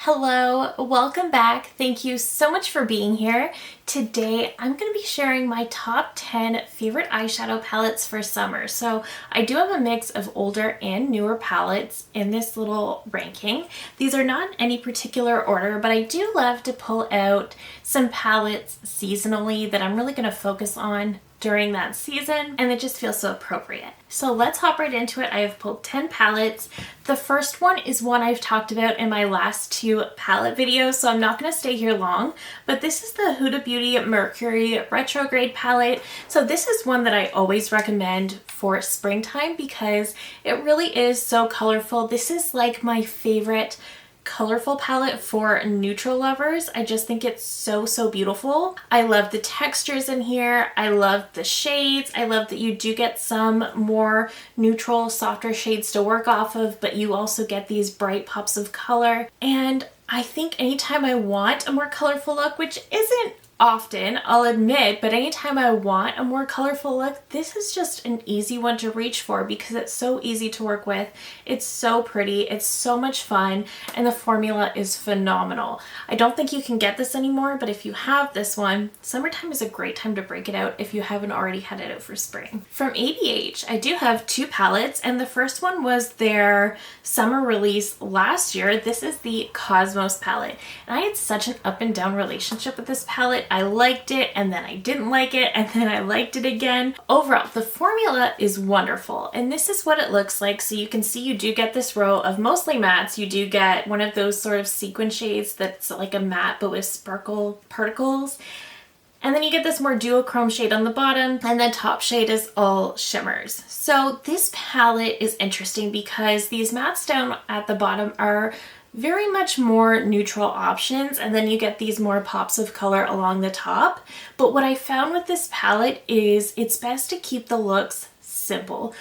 Hello, welcome back. Thank you so much for being here. Today I'm going to be sharing my top 10 favorite eyeshadow palettes for summer. So I do have a mix of older and newer palettes in this little ranking. These are not in any particular order, but I do love to pull out some palettes seasonally that I'm really going to focus on during that season, and it just feels so appropriate. So let's hop right into it. I have pulled 10 palettes. The first one is one I've talked about in my last two palette videos, so I'm not going to stay here long, but this is the Huda Beauty Mercury Retrograde palette. So this is one that I always recommend for springtime because it really is so colorful. This is like my favorite colorful palette for neutral lovers. I just think it's so beautiful. I love the textures in here. I love the shades. I love that you do get some more neutral, softer shades to work off of, but you also get these bright pops of color. And I think anytime I want a more colorful look, which isn't often, I'll admit, but anytime I want a more colorful look, this is just an easy one to reach for because it's so easy to work with. It's so pretty, it's so much fun, and the formula is phenomenal. I don't think you can get this anymore, but if you have this one, summertime is a great time to break it out if you haven't already had it out for spring. From ABH, I do have two palettes, and the first one was their summer release last year. This is the Cosmos palette, and I had such an up and down relationship with this palette. I liked it, and then I didn't like it, and then I liked it again. Overall, the formula is wonderful, and this is what it looks like. So you can see you do get this row of mostly mattes. You do get one of those sort of sequin shades that's like a matte but with sparkle particles. And then you get this more duochrome shade on the bottom, and the top shade is all shimmers. So this palette is interesting because these mattes down at the bottom are very much more neutral options, and then you get these more pops of color along the top. But what I found with this palette is it's best to keep the looks simple.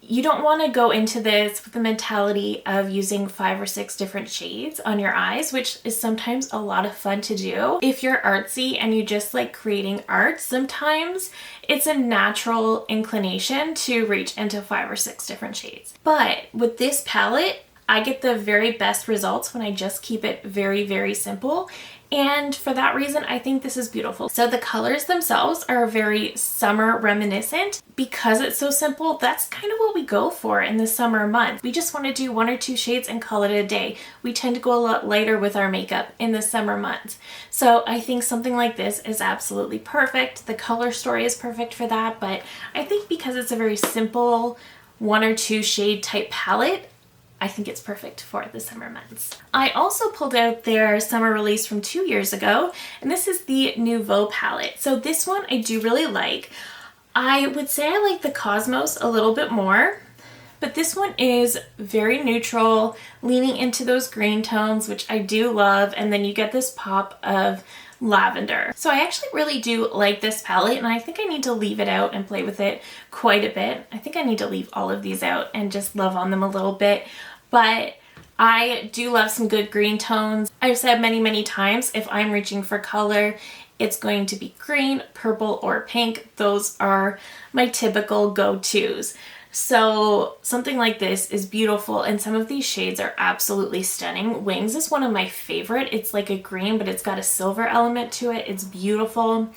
You don't want to go into this with the mentality of using 5 or 6 different shades on your eyes, which is sometimes a lot of fun to do. If you're artsy and you just like creating art, sometimes it's a natural inclination to reach into 5 or 6 different shades. But with this palette, I get the very best results when I just keep it very simple. And for that reason, I think this is beautiful. So the colors themselves are very summer reminiscent. Because it's so simple, that's kind of what we go for in the summer month. We just want to do 1 or 2 shades and call it a day. We tend to go a lot lighter with our makeup in the summer months. So I think something like this is absolutely perfect. The color story is perfect for that, but I think because it's a very simple 1 or 2 shade type palette, I think it's perfect for the summer months. I also pulled out their summer release from 2 years ago, and this is the Nouveau palette. So this one I do really like. I would say I like the Cosmos a little bit more, but this one is very neutral, leaning into those green tones, which I do love, and then you get this pop of lavender. So I actually really do like this palette, and I think I need to leave it out and play with it quite a bit. I think I need to leave all of these out and just love on them a little bit, but I do love some good green tones. I've said many times, if I'm reaching for color, it's going to be green, purple, or pink. Those are my typical go-tos. So something like this is beautiful, and some of these shades are absolutely stunning. Wings is one of my favorite. It's like a green, but it's got a silver element to it. It's beautiful.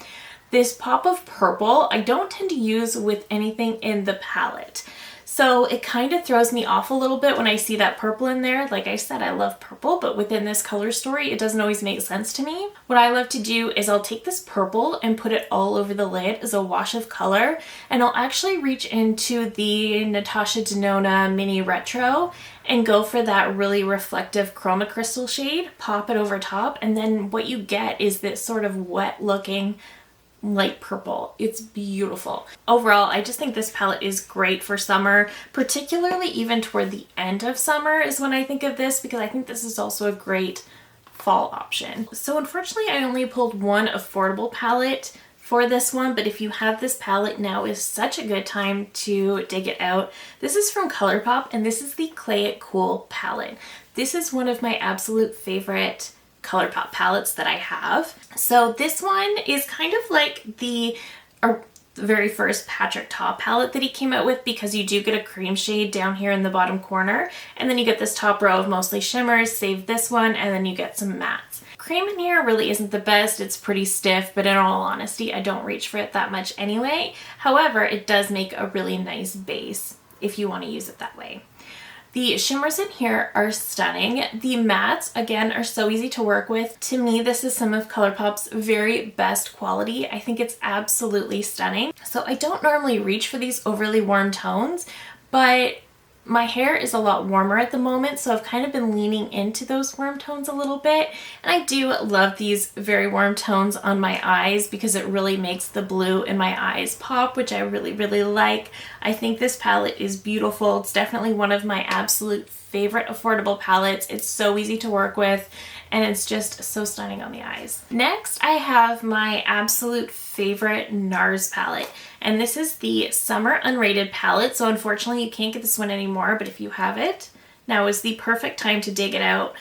This pop of purple, I don't tend to use with anything in the palette. So it kind of throws me off a little bit when I see that purple in there. Like I said, I love purple, but within this color story, it doesn't always make sense to me. What I love to do is I'll take this purple and put it all over the lid as a wash of color, and I'll actually reach into the Natasha Denona Mini Retro and go for that really reflective chroma crystal shade, pop it over top, and then what you get is this sort of wet looking light purple. It's beautiful. Overall, I just think this palette is great for summer, particularly even toward the end of summer is when I think of this, because I think this is also a great fall option. So unfortunately, I only pulled one affordable palette for this one, but if you have this palette, now is such a good time to dig it out. This is from Colourpop, and this is the Clay It Cool palette. This is one of my absolute favorite Colourpop palettes that I have. So this one is kind of like the the very first Patrick Ta palette that he came out with, because you do get a cream shade down here in the bottom corner, and then you get this top row of mostly shimmers, save this one, and then you get some mattes. Cream in here really isn't the best. It's pretty stiff, but in all honesty, I don't reach for it that much anyway. However, it does make a really nice base if you want to use it that way. The shimmers in here are stunning. The mattes, again, are so easy to work with. To me, this is some of Colourpop's very best quality. I think it's absolutely stunning. So I don't normally reach for these overly warm tones, but my hair is a lot warmer at the moment, so I've kind of been leaning into those warm tones a little bit. And I do love these very warm tones on my eyes because it really makes the blue in my eyes pop, which I really, really like. I think this palette is beautiful. It's definitely one of my absolute favorite affordable palettes. It's so easy to work with, and it's just so stunning on the eyes. Next, I have my absolute favorite NARS palette, and this is the Summer Unrated palette. So unfortunately, you can't get this one anymore, but if you have it, now is the perfect time to dig it out.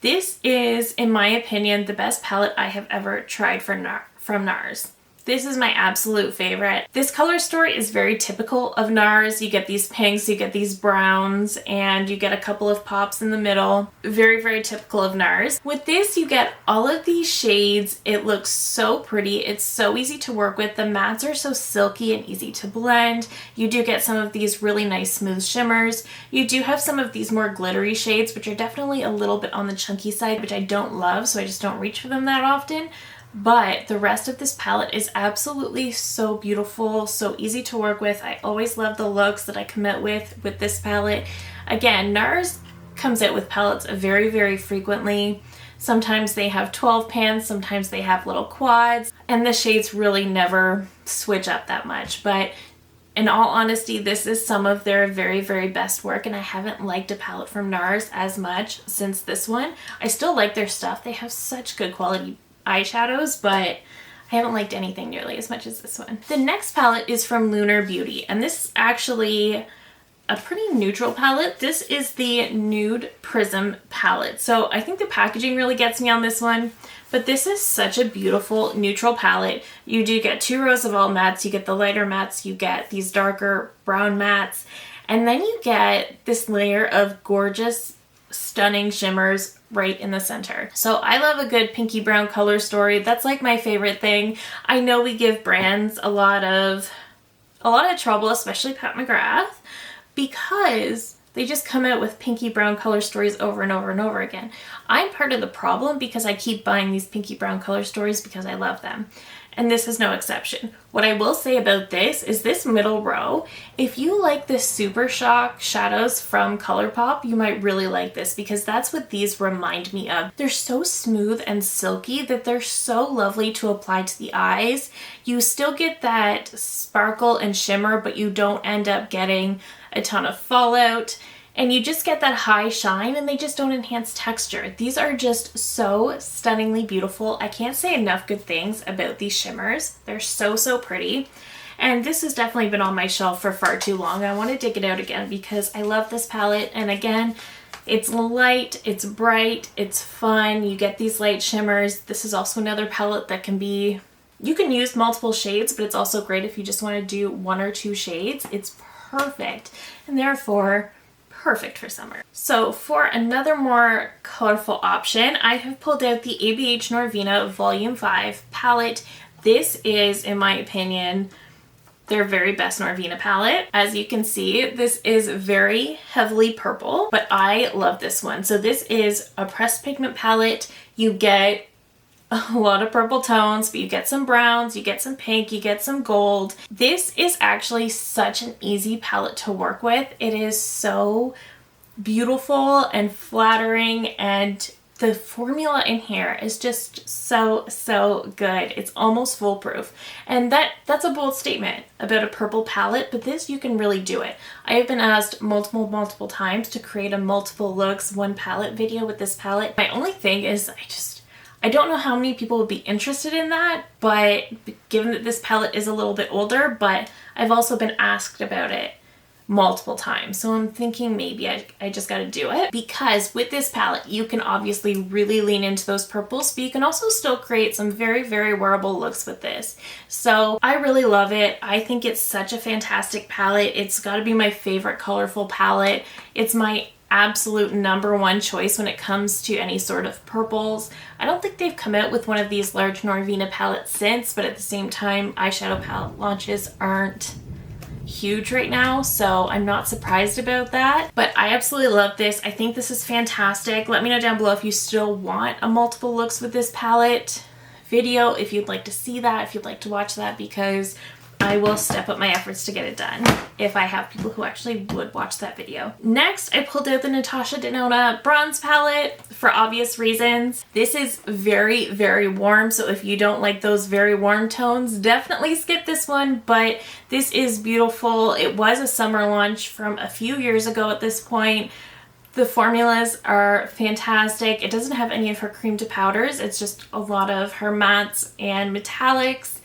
This is, in my opinion, the best palette I have ever tried from NARS. This is my absolute favorite. This color story is very typical of NARS. You get these pinks, you get these browns, and you get a couple of pops in the middle. Very, very typical of NARS. With this, you get all of these shades. It looks so pretty. It's so easy to work with. The mattes are so silky and easy to blend. You do get some of these really nice smooth shimmers. You do have some of these more glittery shades, which are definitely a little bit on the chunky side, which I don't love, so I just don't reach for them that often. But the rest of this palette is absolutely so beautiful, so easy to work with. I always love the looks that I commit with this palette. Again, NARS comes out with palettes very, very frequently. Sometimes they have 12 pans, sometimes they have little quads, and the shades really never switch up that much. But in all honesty, this is some of their very, very best work, and I haven't liked a palette from NARS as much since this one. I still like their stuff. They have such good quality eyeshadows, but I haven't liked anything nearly as much as this one. The next palette is from Lunar Beauty, and this is actually a pretty neutral palette. This is the Nude Prism palette. So I think the packaging really gets me on this one, but this is such a beautiful neutral palette. You do get 2 rows of all mattes. You get the lighter mattes, you get these darker brown mattes, and then you get this layer of gorgeous, stunning shimmers right in the center. So I love a good pinky brown color story. That's like my favorite thing. I know we give brands a lot of trouble, especially Pat McGrath, because they just come out with pinky brown color stories over and over and over again. I'm part of the problem because I keep buying these pinky brown color stories because I love them. And this is no exception. What I will say about this is this middle row, if you like the Super Shock shadows from Colourpop, you might really like this because that's what these remind me of. They're so smooth and silky that they're so lovely to apply to the eyes. You still get that sparkle and shimmer, but you don't end up getting a ton of fallout. And you just get that high shine, and they just don't enhance texture. These are just so stunningly beautiful. I can't say enough good things about these shimmers. They're so, so pretty. And this has definitely been on my shelf for far too long. I want to dig it out again because I love this palette. And again, it's light, it's bright, it's fun. You get these light shimmers. This is also another palette that can be, you can use multiple shades, but it's also great if you just want to do 1 or 2 shades. It's perfect. And therefore, perfect for summer. So for another more colorful option, I have pulled out the ABH Norvina Volume 5 palette. This is, in my opinion, their very best Norvina palette. As you can see, this is very heavily purple, but I love this one. So this is a pressed pigment palette. You get a lot of purple tones, but you get some browns, you get some pink, you get some gold. This is actually such an easy palette to work with. It is so beautiful and flattering, and the formula in here is just so, so good. It's almost foolproof. And that's a bold statement about a purple palette, but this, you can really do it. I have been asked multiple times to create a multiple looks, 1 palette video with this palette. My only thing is I don't know how many people would be interested in that, but given that this palette is a little bit older, but I've also been asked about it multiple times. So I'm thinking maybe I just got to do it, because with this palette, you can obviously really lean into those purples, but you can also still create some very, very wearable looks with this. So I really love it. I think it's such a fantastic palette. It's got to be my favorite colorful palette. It's my absolute #1 choice when it comes to any sort of purples. I don't think they've come out with one of these large Norvina palettes since, but at the same time, eyeshadow palette launches aren't huge right now, so I'm not surprised about that. But I absolutely love this. I think this is fantastic. Let me know down below if you still want a multiple looks with this palette video, if you'd like to see that, if you'd like to watch that, because I will step up my efforts to get it done if I have people who actually would watch that video. Next, I pulled out the Natasha Denona bronze palette for obvious reasons. This is very, very warm, so if you don't like those very warm tones, definitely skip this one, but this is beautiful. It was a summer launch from a few years ago at this point. The formulas are fantastic. It doesn't have any of her cream to powders. It's just a lot of her mattes and metallics.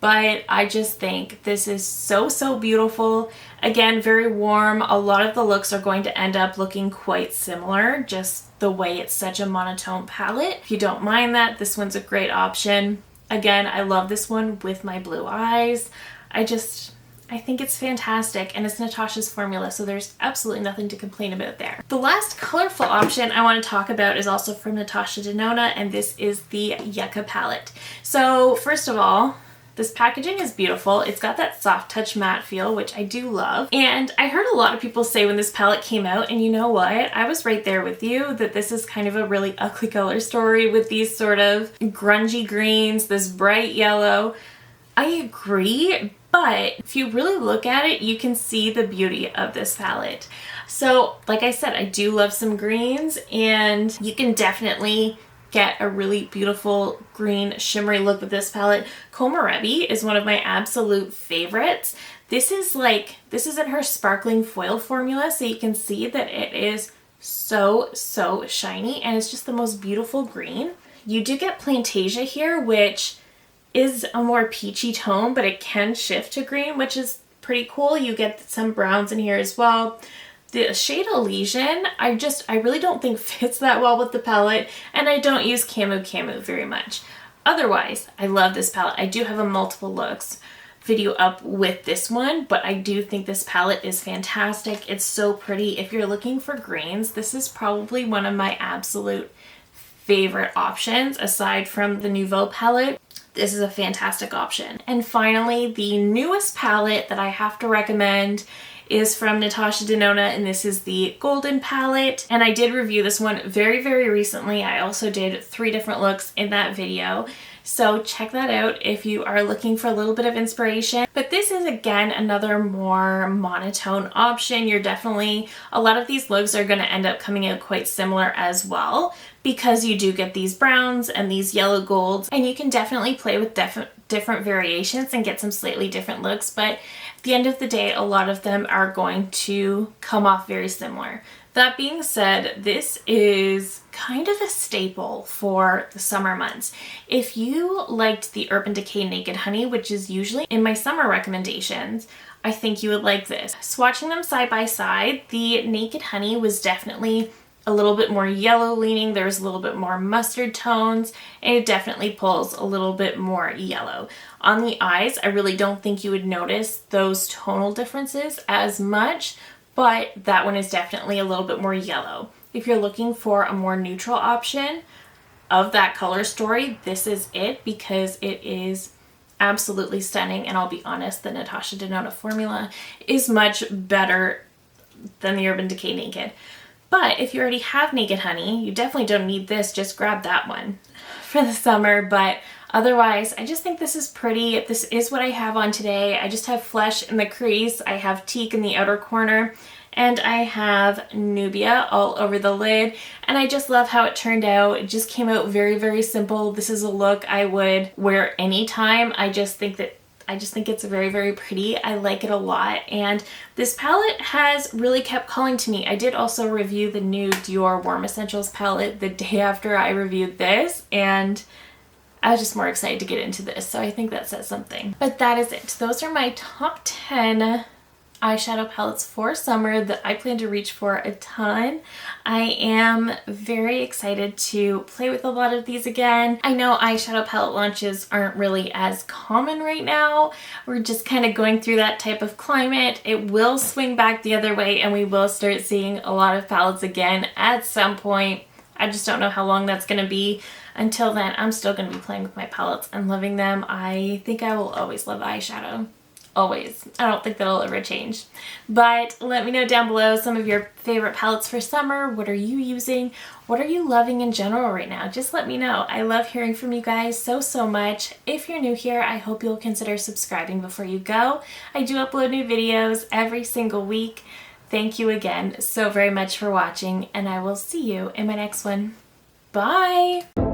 But I just think this is so, so beautiful. Again, very warm. A lot of the looks are going to end up looking quite similar, just the way it's such a monotone palette. If you don't mind that, this one's a great option. Again, I love this one with my blue eyes. I think it's fantastic, and it's Natasha's formula, so there's absolutely nothing to complain about there. The last colorful option I want to talk about is also from Natasha Denona, and this is the Yucca palette. So first of all, this packaging is beautiful. It's got that soft touch matte feel, which I do love. And I heard a lot of people say when this palette came out, and you know what? I was right there with you, that this is kind of a really ugly color story with these sort of grungy greens, this bright yellow. I agree, but if you really look at it, you can see the beauty of this palette. So like I said, I do love some greens, and you can definitely get a really beautiful green shimmery look with this palette. Kohlrabi is one of my absolute favorites. This is in her sparkling foil formula, so you can see that it is so, so shiny, and it's just the most beautiful green. You do get Plantasia here, which is a more peachy tone, but it can shift to green, which is pretty cool. You get some browns in here as well. The shade Elysian, I really don't think fits that well with the palette, and I don't use Camu very much. Otherwise, I love this palette. I do have a multiple looks video up with this one, but I do think this palette is fantastic. It's so pretty. If you're looking for greens, this is probably one of my absolute favorite options aside from the Nouveau palette. This is a fantastic option. And finally, the newest palette that I have to recommend is from Natasha Denona, and this is the Golden palette. And I did review this one very, very recently. I also did 3 different looks in that video. So check that out if you are looking for a little bit of inspiration. But this is, again, another more monotone option. A lot of these looks are going to end up coming out quite similar as well, because you do get these browns and these yellow golds, and you can definitely play with different variations and get some slightly different looks. But at the end of the day, a lot of them are going to come off very similar. That being said, this is kind of a staple for the summer months. If you liked the Urban Decay Naked Honey, which is usually in my summer recommendations, I think you would like this. Swatching them side by side, the Naked Honey was definitely a little bit more yellow leaning. There's a little bit more mustard tones, and it definitely pulls a little bit more yellow. On the eyes, I really don't think you would notice those tonal differences as much, but that one is definitely a little bit more yellow. If you're looking for a more neutral option of that color story, this is it, because it is absolutely stunning. And I'll be honest, the Natasha Denona formula is much better than the Urban Decay Naked. But if you already have Naked Honey, you definitely don't need this. Just grab that one for the summer. But otherwise, I just think this is pretty. This is what I have on today. I just have Flesh in the crease. I have Teak in the outer corner. And I have Nubia all over the lid. And I just love how it turned out. It just came out very, very simple. This is a look I would wear anytime. I just think it's very, very pretty. I like it a lot. And this palette has really kept calling to me. I did also review the new Dior Warm Essentials palette the day after I reviewed this, and I was just more excited to get into this. So I think that says something. But that is it. Those are my top 10 eyeshadow palettes for summer that I plan to reach for a ton. I am very excited to play with a lot of these again. I know eyeshadow palette launches aren't really as common right now. We're just kind of going through that type of climate. It will swing back the other way and we will start seeing a lot of palettes again at some point. I just don't know how long that's going to be. Until then, I'm still going to be playing with my palettes and loving them. I think I will always love eyeshadow. Always. I don't think that'll ever change. But let me know down below some of your favorite palettes for summer. What are you using? What are you loving in general right now? Just let me know. I love hearing from you guys so much. If you're new here, I hope you'll consider subscribing before you go. I do upload new videos every single week. Thank you again so very much for watching, and I will see you in my next one. Bye!